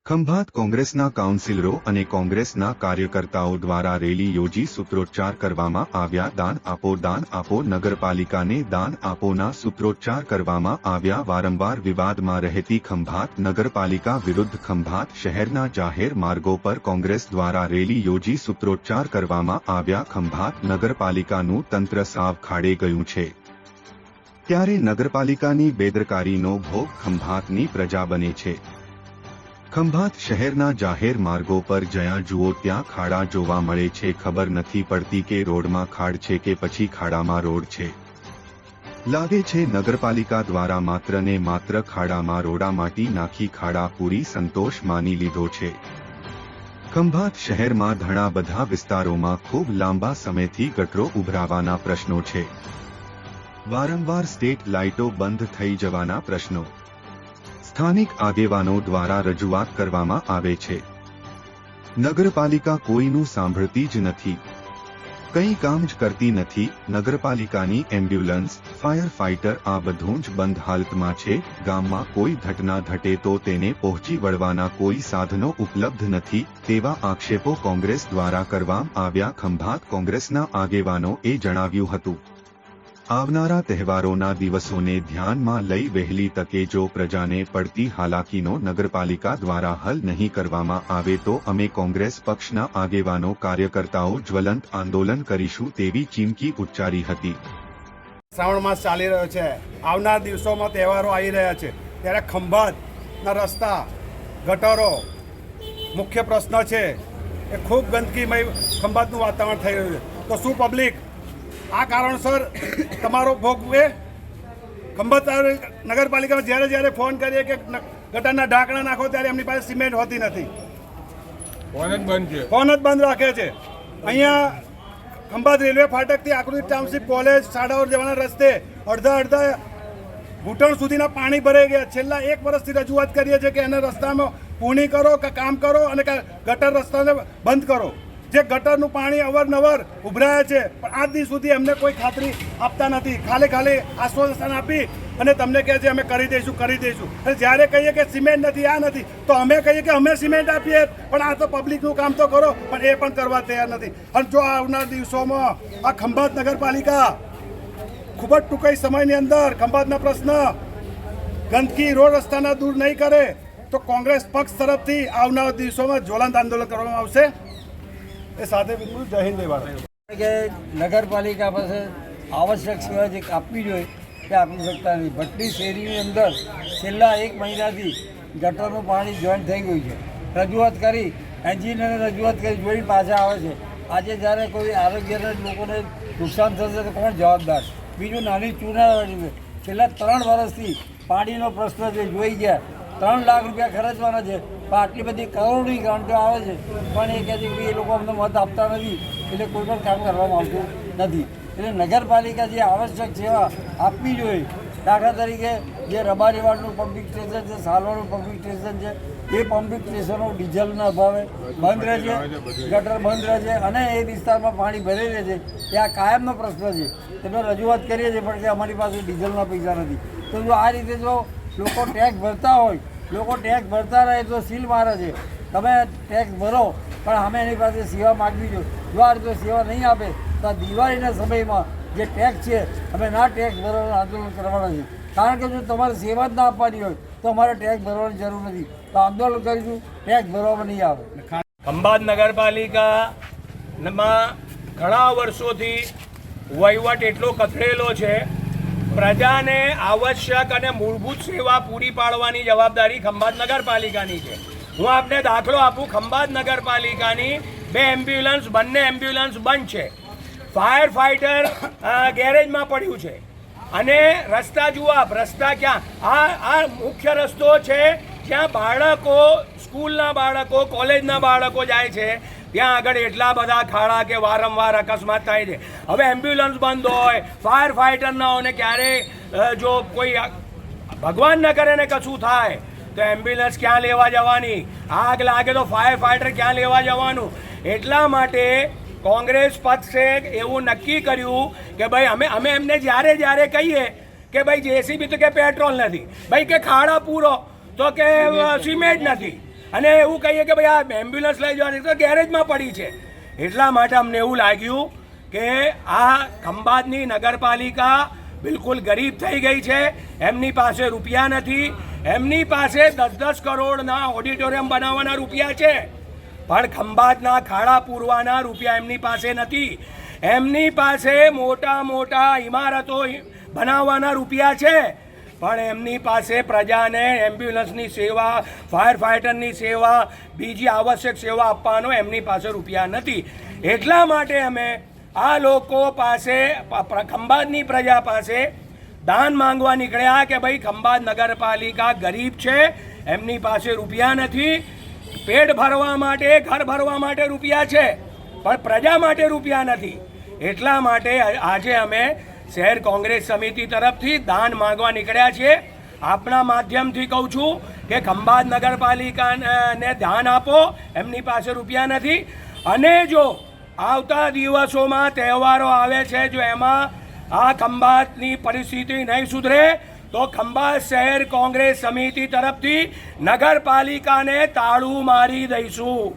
ખંભાત કોંગ્રેસના કાઉન્સિલરો અને કોંગ્રેસના કાર્યકર્તાઓ દ્વારા રેલી યોજી સૂત્રોચ્ચાર કરવામાં આવ્યા. દાન આપો નગરપાલિકાને દાન આપોના સૂત્રોચ્ચાર કરવામાં આવ્યા. વારંવાર વિવાદમાં રહેતી ખંભાત નગરપાલિકા વિરુદ્ધ ખંભાત શહેરના જાહેર માર્ગો પર કોંગ્રેસ દ્વારા રેલી યોજી સૂત્રોચ્ચાર કરવામાં આવ્યા. ખંભાત નગરપાલિકાનું તંત્ર સાવ ખાડે ગયું છે, ત્યારે નગરપાલિકાની બેદરકારીનો ભોગ ખંભાતની પ્રજા બને છે. ખંભાત શહેરના જાહેર માર્ગો પર જ્યાં જુઓ ત્યાં ખાડા જોવા મળે છે. ખબર નથી પડતી કે રોડમાં ખાડ છે કે પછી ખાડામાં રોડ છે. લાગે છે નગરપાલિકા દ્વારા માત્ર ને માત્ર ખાડામાં રોડા માટી નાખી ખાડા પૂરી સંતોષ માની લીધો છે. ખંભાત શહેરમાં ઘણા બધા વિસ્તારોમાં ખૂબ લાંબા સમયથી ગટરો ઉભરાવાના પ્રશ્નો છે. વારંવાર સ્ટ્રીટ લાઇટો બંધ થઈ જવાના પ્રશ્નો સ્થાનિક આગેવાનો દ્વારા રજૂઆત કરવામાં આવે છે. નગરપાલિકા કોઈનું સાંભળતી જ નથી, કંઈ કામ જ કરતી નથી. નગરપાલિકાની એમ્બ્યુલન્સ, ફાયર ફાઇટર આ બધું જ બંધ હાલતમાં છે. ગામમાં કોઈ ઘટના ઘટે તો તેને પહોંચી વળવાના કોઈ સાધનો ઉપલબ્ધ નથી, તેવા આક્ષેપો કોંગ્રેસ દ્વારા કરવામાં આવ્યા. ખંભાત કોંગ્રેસના આગેવાનોએ જણાવ્યું હતું, આવનારા તહેવારોના દિવસોને ધ્યાનમાં લઈ વહેલી તકે જો પ્રજાને પડતી હાલાકીનો નગરપાલિકા દ્વારા હલ નહીં કરવામાં આવે તો અમે કોંગ્રેસ પક્ષના આગેવાનો કાર્યકર્તાઓ જ્વલંત આંદોલન કરીશું તેવી ચીમકી ઉચ્ચારી હતી. શ્રાવણ માસ ચાલી રહ્યો છે, આવનાર દિવસોમાં તહેવારો આવી રહ્યા છે, ત્યારે ખંભાતના રસ્તા, ગટરો મુખ્ય પ્રશ્ન છે. એ ખૂબ ગંદકીમય ખંભાતનું વાતાવરણ થઈ રહ્યું છે. તો શું પબ્લિક આ કારણસર તમારો ભોગવે? ખંભાત નગરપાલિકામાં જ્યારે જ્યારે ફોન કરીએ કે ગટરના ઢાંકણા નાખો ત્યારે એમની પાસે સિમેન્ટ હોતી નથી, ફોન જ બંધ રાખે છે. અહીંયા ખંભાત રેલવે ફાટકથી આકૃતિ ટાઉનશીપ કોલેજ શાળાઓ જવાના રસ્તે અડધા ઘૂંટણ સુધીના પાણી ભરાઈ ગયા. છેલ્લા 1 વર્ષથી રજૂઆત કરીએ છીએ કે એના રસ્તામાં પૂર્ણી કરો કે કામ કરો અને ગટર રસ્તાને બંધ કરો. જે ગટરનું પાણી અવારનવાર ઉભરાય છે, પણ આજ દિવસ સુધી એમને કોઈ ખાતરી આપતા નથી. ખાલી આશ્વાસન આપી અને તમને કહે છે અમે કરી દઈશું. અને જ્યારે કહીએ કે સિમેન્ટ નથી, આ નથી, તો અમે કહીએ કે અમે સિમેન્ટ આપીએ, પણ આ તો પબ્લિકનું કામ તો કરો, પણ એ પણ કરવા તૈયાર નથી. અને જો આવનાર દિવસોમાં આ ખંભાત નગરપાલિકા ખૂબ જ ટૂંકા સમયની અંદર ખંભાતના પ્રશ્ન, ગંદકી, રોડ રસ્તાના દૂર નહીં કરે તો કોંગ્રેસ પક્ષ તરફથી આવનાર દિવસોમાં જ્વલંત આંદોલન કરવામાં આવશે. એ સાથે જય હિન્દ જય ભારત. કે નગરપાલિકા પાસે આવશ્યક સેવા જે આપવી જોઈએ તે આપી શકતા નથી. ભટ્ટી શેરીની અંદર છેલ્લા 1 મહિનાથી ગટરનું પાણી જોઈન્ટ થઈ ગયું છે. રજૂઆત કરી, એન્જિનિયરે રજૂઆત કરી, જોઈને પાછા આવે છે. આજે જ્યારે કોઈ આરોગ્યના લોકોને નુકસાન થશે તો કોણ જવાબદાર? બીજું નાની ચૂનાવાળી છે, છેલ્લા 3 વર્ષથી પાણીનો પ્રશ્ન છે. જોઈ ગયા 3 લાખ રૂપિયા ખર્ચવાના છે, પણ આટલી બધી કરોડની ગ્રાન્ટો આવે છે, પણ એ કહે છે કે એ લોકો અમને મત આપતા નથી, એટલે કોઈ પણ કામ કરવામાં આવતું નથી. એટલે નગરપાલિકા જે આવશ્યક સેવા આપવી જોઈએ, દાખલા તરીકે જે રબારીવાડનું પમ્પિંગ સ્ટેશન છે, સાલવાડનું પમ્પિંગ સ્ટેશન છે, એ પમ્પિંગ સ્ટેશનો ડીઝલના અભાવે બંધ રહે છે, ગટર બંધ રહે છે અને એ વિસ્તારમાં પાણી ભરાઈ રહે છે. એ આ કાયમનો પ્રશ્ન છે. તમે રજૂઆત કરીએ છીએ પણ કે અમારી પાસે ડીઝલના પૈસા નથી. તો જો આ રીતે જો લોકો ટેક્સ ભરતા હોય, લોકો ટેક્સ ભરતા રહે તો સીલ મારે છે. તમે ટેક્સ ભરો, પણ અમે એની પાસે સેવા માગવી જોઈએ. જો આ રીતે સેવા નહીં આપે તો આ દિવાળીના સમયમાં જે ટેક્સ છે અમે ના ટેક્સ ભરવાનું આંદોલન કરવાના છે. કારણ કે જો તમારે સેવા જ ના આપવાની હોય તો અમારે ટેક્સ ભરવાની જરૂર નથી. તો આંદોલન કરીશું, ટેક્સ ભરવામાં નહીં આવે. ખંભાત નગરપાલિકામાં ઘણા વર્ષોથી વહીવટ એટલો કથળેલો છે. પ્રજાને આવશ્યક અને મૂળભૂત સેવા પૂરી પાડવાની જવાબદારી ખંભાત નગરપાલિકાની છે. હું આપને દાખલો આપું, ખંભાત નગરપાલિકાની 2 એમ્બ્યુલન્સ, બંને એમ્બ્યુલન્સ બંધ છે. ફાયર ફાઇટર ગેરેજમાં પડ્યું છે. અને રસ્તા જુઓ આપ, રસ્તા ક્યાં? આ મુખ્ય રસ્તો છે જ્યાં બાળકો, સ્કૂલના બાળકો, કોલેજના બાળકો જાય છે. ત્યાં આગળ એટલા બધા ખાડા કે વારંવાર અકસ્માત થાય છે. હવે એમ્બ્યુલન્સ બંધ હોય, ફાયર ફાઇટર ના હોય ને ક્યારે જો કોઈ ભગવાન ન કરે ને કશું થાય તો એમ્બ્યુલન્સ ક્યાં લેવા જવાની? આગ લાગે તો ફાયર ફાઇટર ક્યાં લેવા જવાનું? એટલા માટે કોંગ્રેસ પક્ષે એવું નક્કી કર્યું કે ભાઈ અમે એમને જ્યારે કહીએ કે ભાઈ જેસીબી તો કે પેટ્રોલ નથી, ભાઈ કે ખાડા પૂરો તો કે સિમેન્ટ નથી, અને એવું કહીએ કે ભાઈ આ એમ્બ્યુલન્સ લઈ જવાની તો ગેરેજમાં પડી છે. એટલા માટે અમને એવું લાગ્યું કે આ ખંભાતની નગરપાલિકા બિલકુલ ગરીબ થઈ ગઈ છે. એમની પાસે રૂપિયા નથી. એમની પાસે 10-10 કરોડના ઓડિટોરિયમ બનાવવાના રૂપિયા છે, પણ ખંભાતના ખાડા પૂરવાના રૂપિયા એમની પાસે નથી. એમની પાસે મોટા મોટા ઇમારતો બનાવવાના રૂપિયા છે, પણ એમની પાસે પ્રજાને એમ્બ્યુલન્સની સેવા, ફાયર ફાઇટરની સેવા, બીજી આવશ્યક સેવા આપવાનો એમની પાસે રૂપિયા નથી. એટલા માટે અમે આ લોકો પાસે, ખંભાતની પ્રજા પાસે દાન માંગવા નીકળ્યા કે ભાઈ ખંભાત નગરપાલિકા ગરીબ છે, એમની પાસે રૂપિયા નથી. પેટ ભરવા માટે, ઘર ભરવા માટે રૂપિયા છે, પણ પ્રજા માટે રૂપિયા નથી. એટલા માટે આજે અમે શહેર કોંગ્રેસ સમિતિ તરફથી દાન માંગવા નીકળ્યા છીએ. આપના માધ્યમથી કહું છું કે ખંભાત નગરપાલિકાને ધ્યાન આપો, એમની પાસે રૂપિયા નથી. અને જો આવતા દિવસોમાં તહેવારો આવે છે, જો એમાં આ ખંભાતની પરિસ્થિતિ નહીં સુધરે તો ખંભાત શહેર કોંગ્રેસ સમિતિ તરફથી નગરપાલિકાને તાળું મારી દઈશું.